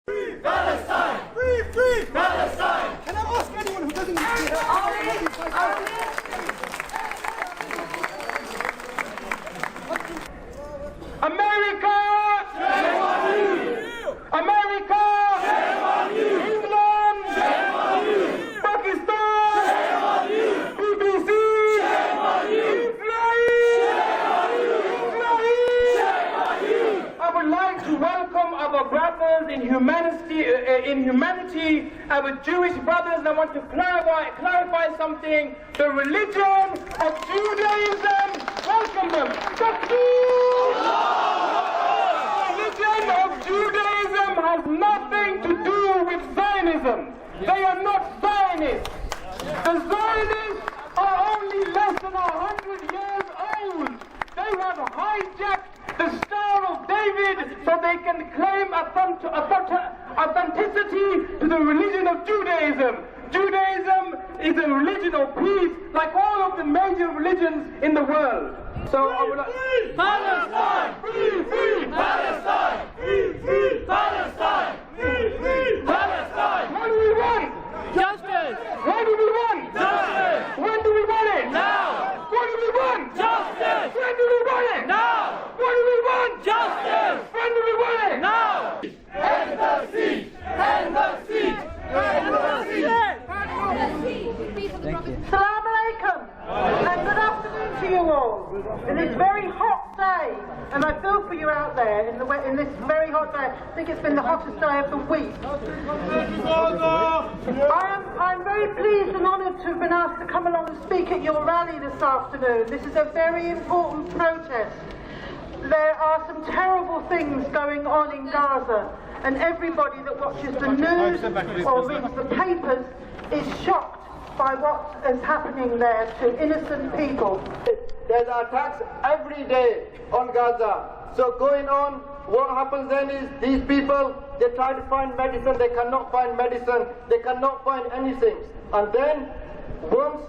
Free Palestine! Free Palestine! Can I ask anyone who doesn't America! Shame on you! America! Shame on you! England! Shame on you! Pakistan! Shame on you! BBC! Shame on you! Israel! Shame on you! Israel! Shame on you! I would like to welcome our brothers in humanity, our Jewish brothers, and I want to clarify something. The religion of Judaism, welcome them. The religion of Judaism has nothing to do with Zionism. They are not Zionists. The Zionists are only less than 100 years old. They have hijacked the Star of David so they can claim authenticity to the religion of Judaism. Judaism is a religion of peace, like all of the major religions in the world. So I would like... Palestine! Free Palestine! Free Palestine! Free Palestine! What do we want? Justice! What do we want? Justice! When do we want it? Now! What do we want? Justice! When do we want it? Now! What do we want? Justice! When do we want it? Now! End the siege! End the siege! End the siege! Assalamu alaikum and good afternoon to you all. In this very hot day, and I feel for you out there in this very hot day. I think it's been the hottest day of the week. I'm very pleased and honoured to have been asked to come along and speak at your rally this afternoon. This is a very important protest. There are some terrible things going on in Gaza, and everybody that watches the news or reads the papers is shocked by what is happening there to innocent people. There's attacks every day on Gaza. So going on, what happens then is these people, they try to find medicine, they cannot find medicine, they cannot find anything. And then, once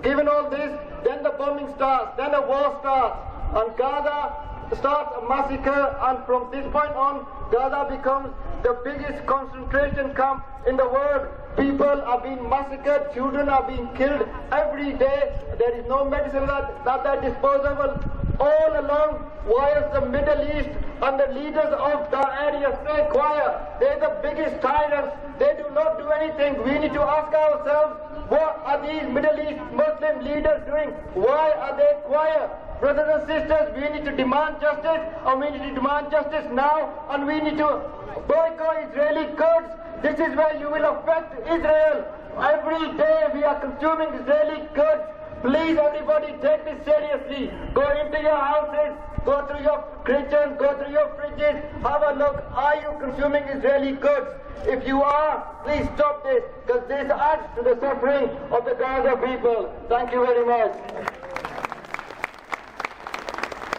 given all this, then the bombing starts, then a war starts, and Gaza starts a massacre, and from this point on, Gaza becomes the biggest concentration camp in the world. People are being massacred, children are being killed every day. There is no medicine that are disposable. All along, whilst the Middle East and the leaders of the area stay quiet, they're the biggest tyrants. They do not do anything. We need to ask ourselves, what are these Middle East Muslim leaders doing? Why are they quiet? Brothers and sisters, we need to demand justice, and we need to demand justice now, and we need to boycott Israeli Kurds. This is where you will affect Israel. Every day we are consuming Israeli Kurds. Please, everybody, take this seriously. Go into your houses, go through your kitchen, go through your fridges, have a look. Are you consuming Israeli Kurds? If you are, please stop this, because this adds to the suffering of the Gaza people. Thank you very much.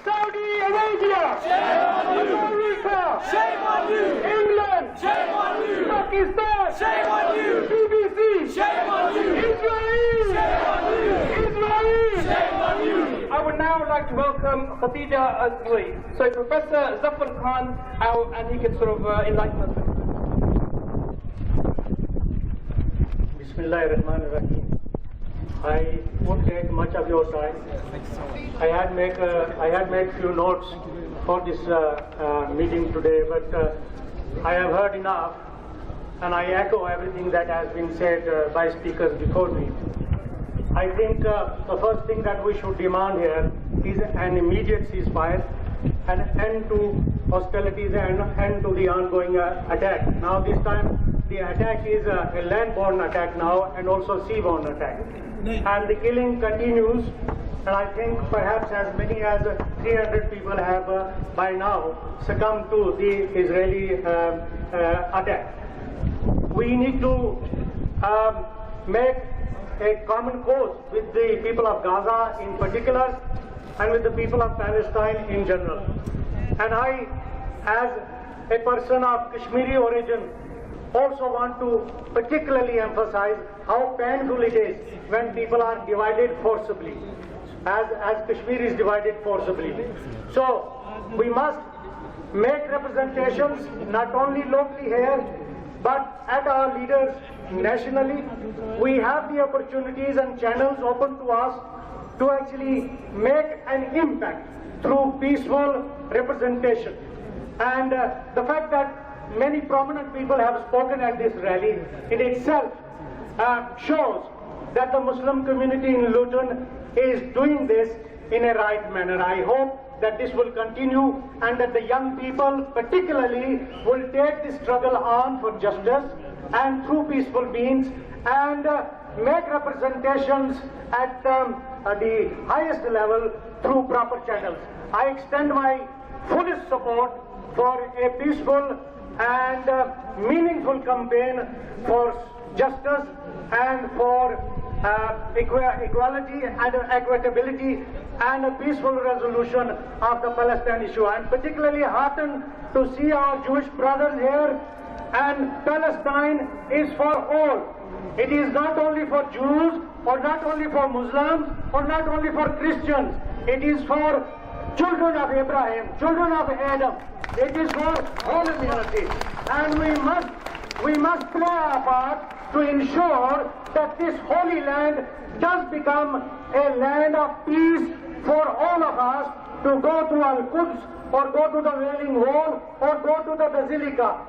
Saudi Arabia! Shame on you! America! Shame on you! England! Shame on you! Pakistan! Shame on you! BBC! Shame on you! Israel! Shame on you! Israel! Shame on you! I would now like to welcome Professor Zafar Khan, and he can sort of enlighten us. Bismillahirrahmanirrahim. I won't take much of your time. I had made few notes for this meeting today, but I have heard enough, and I echo everything that has been said by speakers before me. I think the first thing that we should demand here is an immediate ceasefire, an end to hostilities, and an end to the ongoing attack. Now this time the attack is a land-borne attack now, and also sea-borne attack. And the killing continues, and I think perhaps as many as 300 people have by now succumbed to the Israeli attack. We need to make a common cause with the people of Gaza in particular, and with the people of Palestine in general. And I, as a person of Kashmiri origin, also want to particularly emphasize how painful it is when people are divided forcibly, as Kashmir is divided forcibly. So we must make representations not only locally here, but at our leaders nationally. We have the opportunities and channels open to us to actually make an impact through peaceful representation. And the fact that many prominent people have spoken at this rally in itself shows that the Muslim community in Luton is doing this in a right manner. I hope that this will continue and that the young people particularly will take this struggle on for justice and through peaceful means and make representations at the highest level through proper channels. I extend my fullest support for a peaceful and meaningful campaign for justice and for equality and equitability and a peaceful resolution of the Palestine issue. I'm particularly heartened to see our Jewish brothers here, and Palestine is for all. It is not only for Jews or not only for Muslims or not only for Christians. It is for children of Abraham, children of Adam. It is for all humanity. And we must play our part to ensure that this holy land does become a land of peace for all of us to go to Al-Quds or go to the Wailing Wall or go to the Basilica.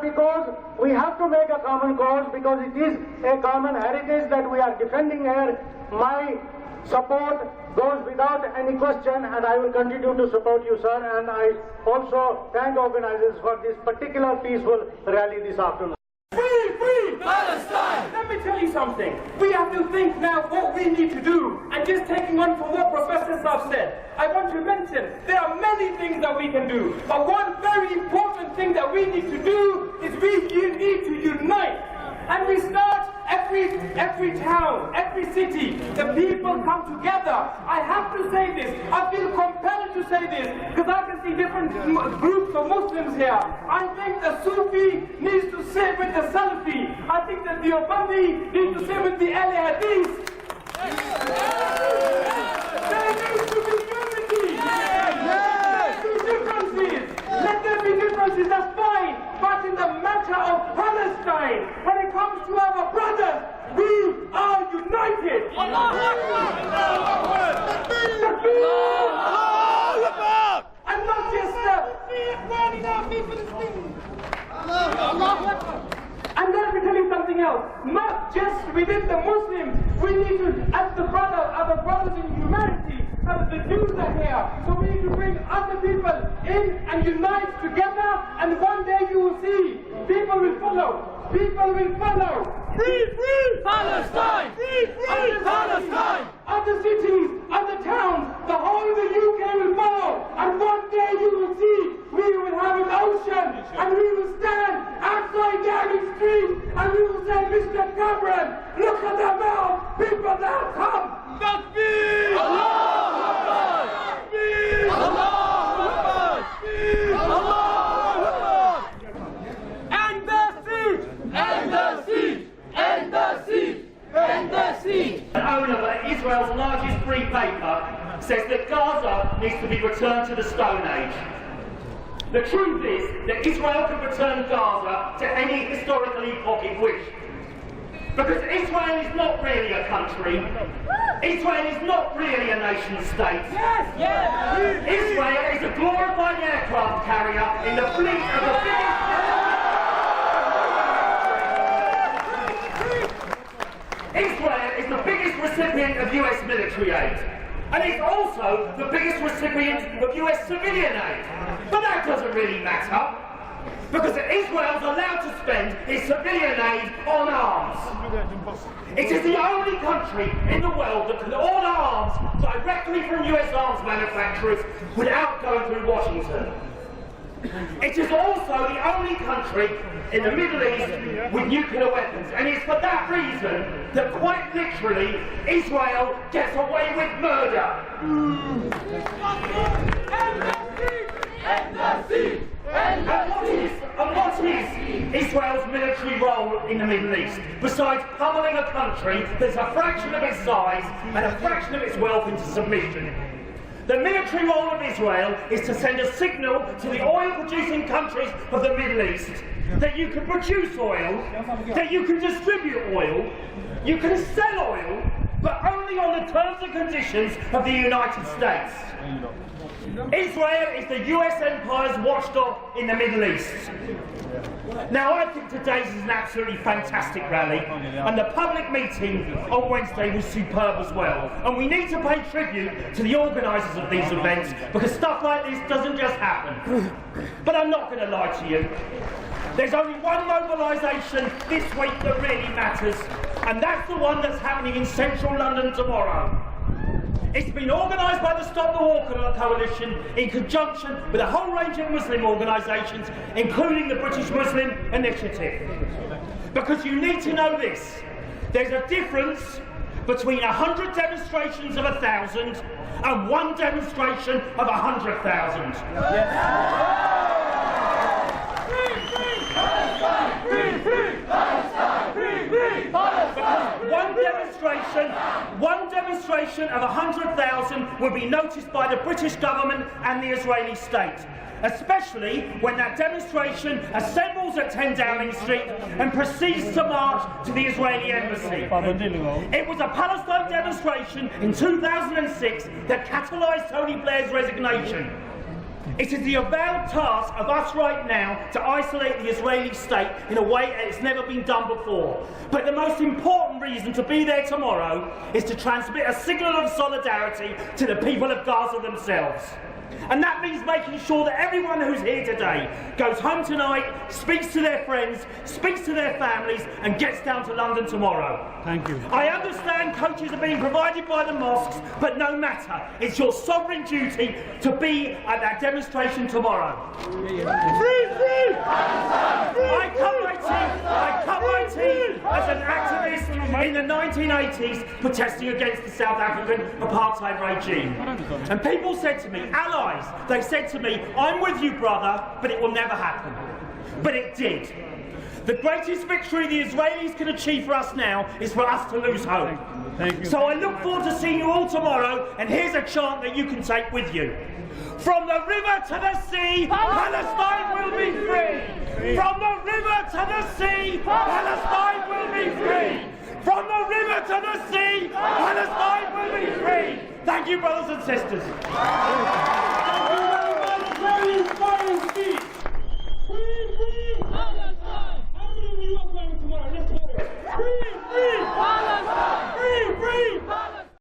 Because we have to make a common cause, because it is a common heritage that we are defending here. My support goes without any question, and I will continue to support you, sir. And I also thank organizers for this particular peaceful rally this afternoon. Free Palestine! Let me tell you something. We have to think now what we need to do. And just taking on from what Professor Saab said, I want to mention there are many things that we can do. But one very important thing that we need to do is we need to unite. And we start every town, every city, the people come together. I have to say this. I feel compelled to say this because I can see different groups of Muslims here. I think the Sufi needs to sit with the Salafi. I think that the Obandi needs to sit with the Ahl Hadith. There needs to be unity. Let there be differences. Let there be differences, that's fine. But in the matter of Palestine, when it comes to our brothers, we are united. And not just and let me tell you something else. Not just within the Muslims, we need to, as our brothers in humanity, as the Jews are here, so we need to bring other people in and unite together, and one day you will see, people will follow. People will follow. Free Palestine! Free Palestine! Other cities, other towns, the whole of the UK will follow, and one day you will see, we will have an ocean, and we will stand outside Downing Street, and we will say, Mr. Cameron, look at them out, people now come! Takbir! Allahu Akbar! Takbir! Allahu Akbar! Takbir! Allahu Akbar! End the siege! End the siege! End the siege! End the siege! The owner of Israel's largest free paper says that Gaza needs to be returned to the Stone Age. The truth is that Israel can return Gaza to any historical epoch it wished. Because Israel is not really a country. Israel is not really a nation state. Israel is a glorified aircraft carrier in the fleet of the Israel is the biggest recipient of US military aid. And it's also the biggest recipient of US civilian aid. But that doesn't really matter, because Israel's allowed to spend its civilian aid on arms. It is the only country in the world that can order arms directly from US arms manufacturers without going through Washington. It is also the only country in the Middle East with nuclear weapons, and it's for that reason that quite literally Israel gets away with murder. And what is Israel's military role in the Middle East, besides pummeling a country that's a fraction of its size and a fraction of its wealth into submission? The military role of Israel is to send a signal to the oil-producing countries of the Middle East that you can produce oil, that you can distribute oil, you can sell oil, but only on the terms and conditions of the United States. Israel is the US empire's watchdog in the Middle East. Now, I think today's is an absolutely fantastic rally, and the public meeting on Wednesday was superb as well. And we need to pay tribute to the organisers of these events, because stuff like this doesn't just happen. But I'm not going to lie to you. There's only one mobilisation this week that really matters, and that's the one that's happening in central London tomorrow. It's been organised by the Stop the War Coalition in conjunction with a whole range of Muslim organisations, including the British Muslim Initiative. Because you need to know this, there's a difference between 100 demonstrations of 1,000 and one demonstration of 100,000. One demonstration of 100,000 will be noticed by the British government and the Israeli state, especially when that demonstration assembles at 10 Downing Street and proceeds to march to the Israeli embassy. It was a Palestine demonstration in 2006 that catalysed Tony Blair's resignation. It is the avowed task of us right now to isolate the Israeli state in a way it's never been done before. But the most important reason to be there tomorrow is to transmit a signal of solidarity to the people of Gaza themselves. And that means making sure that everyone who's here today goes home tonight, speaks to their friends, speaks to their families, and gets down to London tomorrow. Thank you. I understand coaches are being provided by the mosques, but no matter. It's your sovereign duty to be at that demonstration tomorrow. Free! I cut my teeth as an activist in the 1980s protesting against the South African apartheid regime. And people said to me, allies, they said to me, I'm with you, brother, but it will never happen. But it did. The greatest victory the Israelis can achieve for us now is for us to lose hope. Thank you. So I look forward to seeing you all tomorrow, and here's a chant that you can take with you. From the river to the sea, Palestine will be free. From the river to the sea, Palestine will be free. From the river to the sea, Palestine will be free. Thank you, brothers and sisters. Free, free! Palestine! Free, free!